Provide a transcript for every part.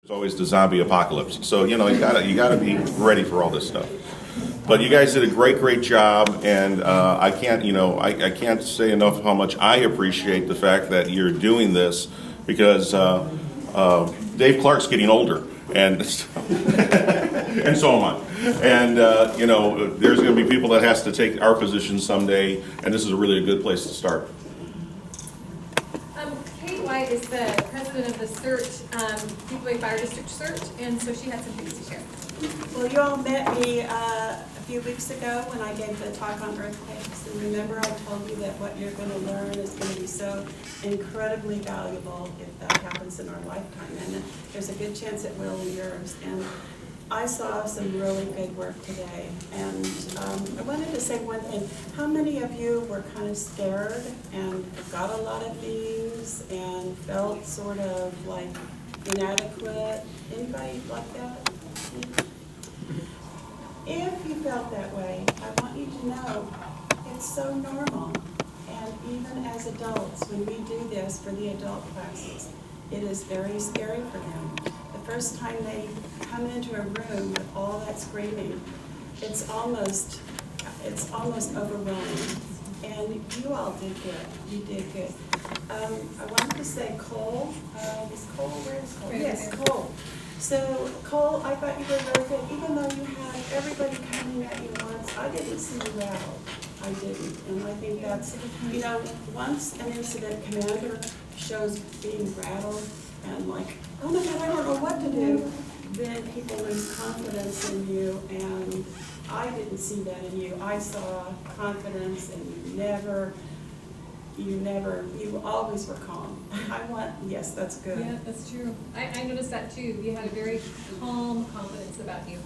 It's always the zombie apocalypse. So, you gotta be ready for all this stuff. But you guys did a great job, and I can't say enough how much I appreciate the fact that you're doing this, because Dave Clark's getting older, and and so am I. And there's going to be people that has to take our position someday, and this is really a good place to start. Kate White is the president of the CERT, People Fire District CERT, and so she had some things to share. Well, you all met me a few weeks ago when I gave the talk on earthquakes, and remember I told you that what you're going to learn is going to be so incredibly valuable if that happens in our lifetime, and there's a good chance it will in yours. And I saw some really good work today, and I wanted to say one thing. How many of you were kind of scared and forgot a lot of things and felt sort of like inadequate? Anybody like that? If you felt that way, I want you to know it's so normal. And even as adults, when we do this for the adult classes, it is very scary for them. The first time they come into a room with all that screaming, it's almost overwhelming. And you all did good. You did good. I wanted to say Cole. Is Cole, where is Cole? Yes, Cole. So, Cole, I thought you were very good. Even though you had everybody coming at you once, I didn't see you rattle. I didn't. And I think that's, once an incident commander shows being rattled and like, oh my God, I don't know what to do, then people lose confidence in you. And I didn't see that in you. I saw confidence, and you always were calm. Yes, that's good. Yeah, that's true. I noticed that too. You had a very calm confidence about you.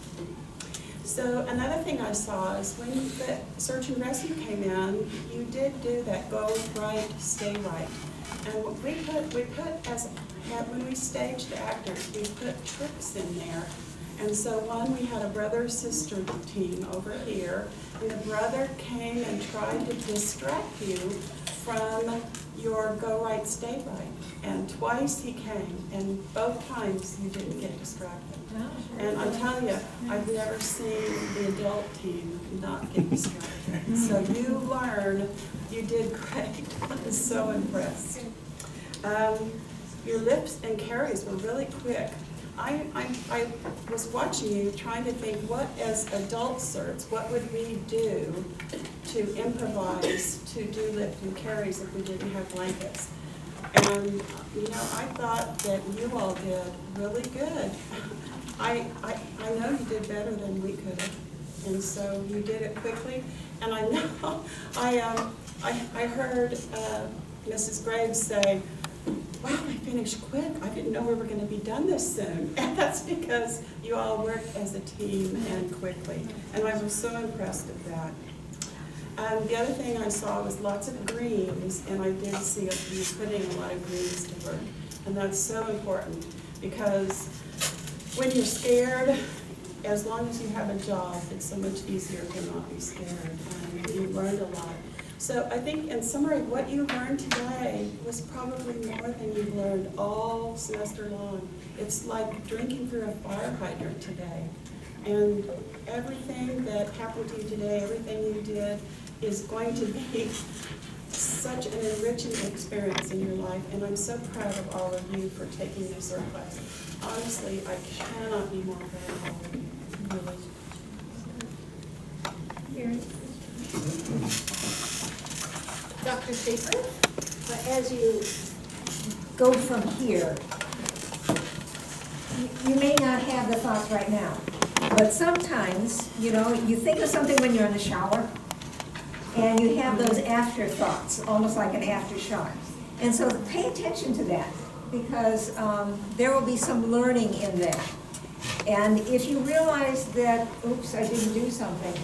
So another thing I saw is when the search and rescue came in, you did do that go right, stay right. And what we put as, when we staged the actors, we put tricks in there. And so we had a brother-sister team over here, and the brother came and tried to distract you from your go right, stay right. And twice he came, and both times you didn't get distracted. And I'm telling you, I've never seen the adult team not get distracted. So you learned, you did great. I was so impressed. Your lips and carries were really quick. I was watching you trying to think, what as adult certs, what would we do to improvise to do lift and carries if we didn't have blankets? And I thought that you all did really good. I know you did better than we could have, and so you did it quickly. And I know I heard Mrs. Graves say, wow, they finished quick. I didn't know we were going to be done this soon. And that's because you all worked as a team and quickly. And I was so impressed at that. The other thing I saw was lots of greens, and I did see you putting a lot of greens to work. And that's so important, because when you're scared, as long as you have a job, it's so much easier to not be scared. And you learned a lot. So I think, in summary, what you learned today was probably more than you've learned all semester long. It's like drinking through a fire hydrant today. And everything that happened to you today, everything you did, is going to be such an enriching experience in your life. And I'm so proud of all of you for taking this CERT class. Honestly, I cannot be more proud of all of you. Really. Dr. Schaefer? But as you go from here, you may not have the thoughts right now, but sometimes, you think of something when you're in the shower, and you have those afterthoughts, almost like an aftershock. And so pay attention to that, because there will be some learning in that. And if you realize that, oops, I didn't do something,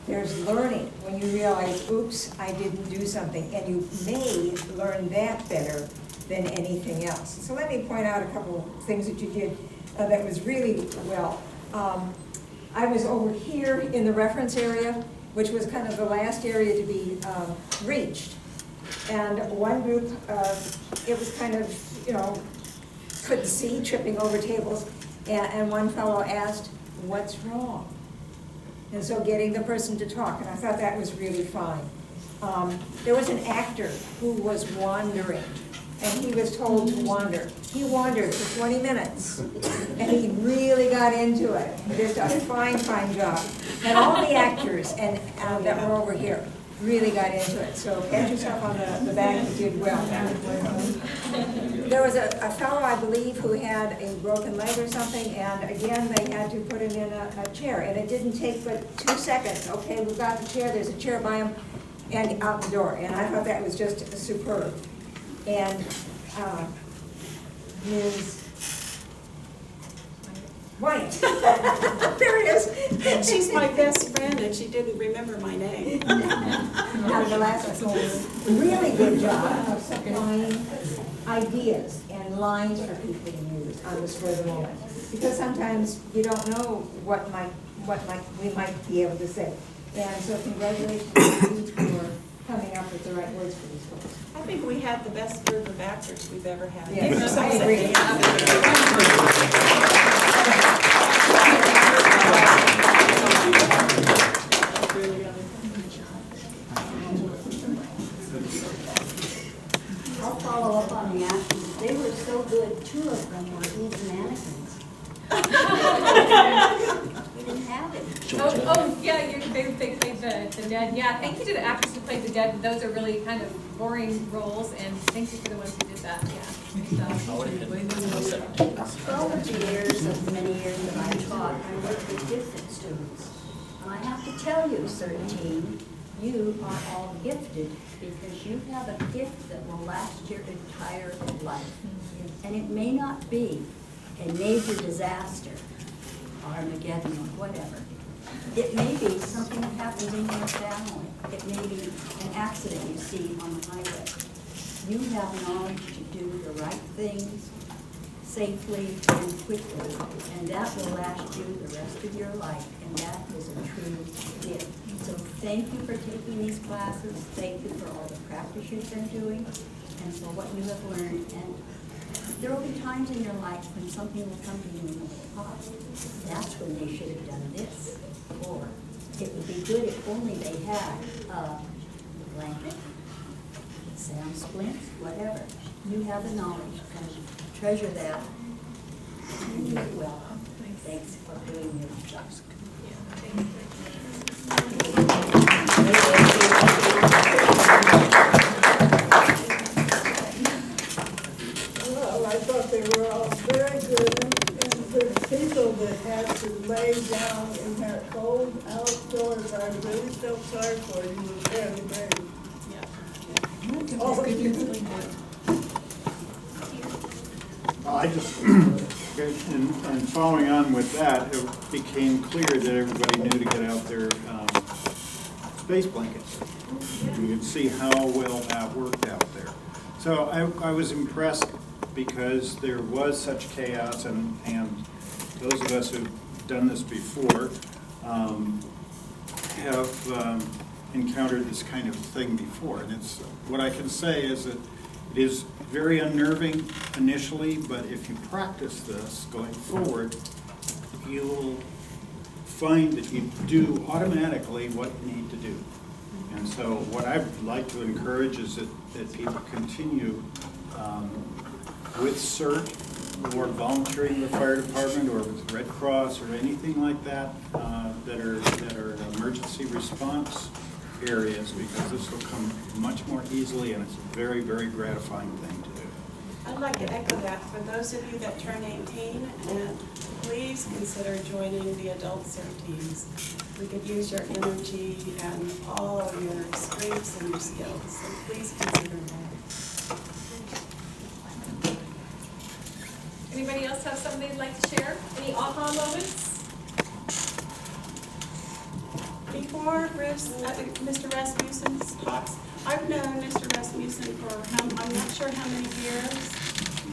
there's learning when you realize, oops, I didn't do something, and you may learn that better than anything else. So let me point out a couple of things that you did that was really well. I was over here in the reference area, which was kind of the last area to be reached. And one group, it was kind of, couldn't see, tripping over tables. And one fellow asked, "What's wrong?" And so getting the person to talk, and I thought that was really fine. There was an actor who was wandering, and he was told to wander. He wandered for 20 minutes, and he really got into it. He did a fine, fine job. And all the actors and that were over here really got into it. So pat yourself on the back, you did well. There was a fellow, I believe, who had a broken leg or something, and again, they had to put him in a chair. And it didn't take but 2 seconds. Okay, we've got the chair, there's a chair by him, and out the door. And I thought that was just superb. And Ms. White, there it is. She's my best friend, and she didn't remember my name. Now, the last one, really good job of supplying ideas and lines for people to use on the spur of the moment. Because sometimes you don't know what we might be able to say. And so congratulations to you for coming up with the right words for these folks. I think we had the best group of actors we've ever had. Yes, I agree. I'll follow up on the actions. They were so good, 2 of them were even mannequins. We didn't have it. Yeah, they played the dead. Yeah, thank you to the actors who played the dead. Those are really kind of boring roles, and thank you for the ones who did that. Yeah. Over the years, of many years that I taught, I worked with different students. And I have to tell you, CERT, you are all gifted because you have a gift that will last your entire life. And it may not be a major disaster, Armageddon or whatever. It may be something that happens in your family. It may be an accident you see on the highway. You have knowledge to do the right things safely and quickly, and that will last you the rest of your life, and that is a true gift. So thank you for taking these classes. Thank you for all the practice you've been doing and for what you have learned. And there will be times in your life when something will come to you and you'll pause. That's when they should have done this. Or it would be good if only they had a blanket, sand splints, whatever. You have the knowledge and treasure that and do it well. Thanks for doing your job. Well, I thought they were all very good, and the people that had to lay down in that cold outdoors, I really felt sorry for you, was very brave. All of you. I just, and following on with that, it became clear that everybody knew to get out their space blankets. You could see how well that worked out there. So I was impressed because there was such chaos, and those of us who've done this before have encountered this kind of thing before. And it's, what I can say is that it is very unnerving initially, but if you practice this going forward, you'll find that you do automatically what you need to do. And so what I'd like to encourage is that people continue with CERT or volunteering with the fire department or with Red Cross or anything like that that are emergency response areas, because this will come much more easily, and it's a very, very gratifying thing to do. I'd like to echo that for those of you that turn 18, and please consider joining the adult CERT teams. We could use your energy and all of your strengths and your skills, so please consider that. Anybody else have something they'd like to share? Any aha moments? Before Mr. Rasmussen talks, I've known Mr. Rasmussen for, I'm not sure how many years,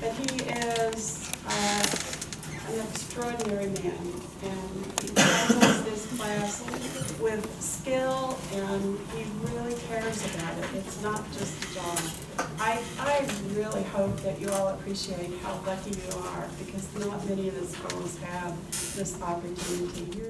but he is an extraordinary man, and he handles this class with skill, and he really cares about it. It's not just a job. I really hope that you all appreciate how lucky you are, because not many of the schools have this opportunity.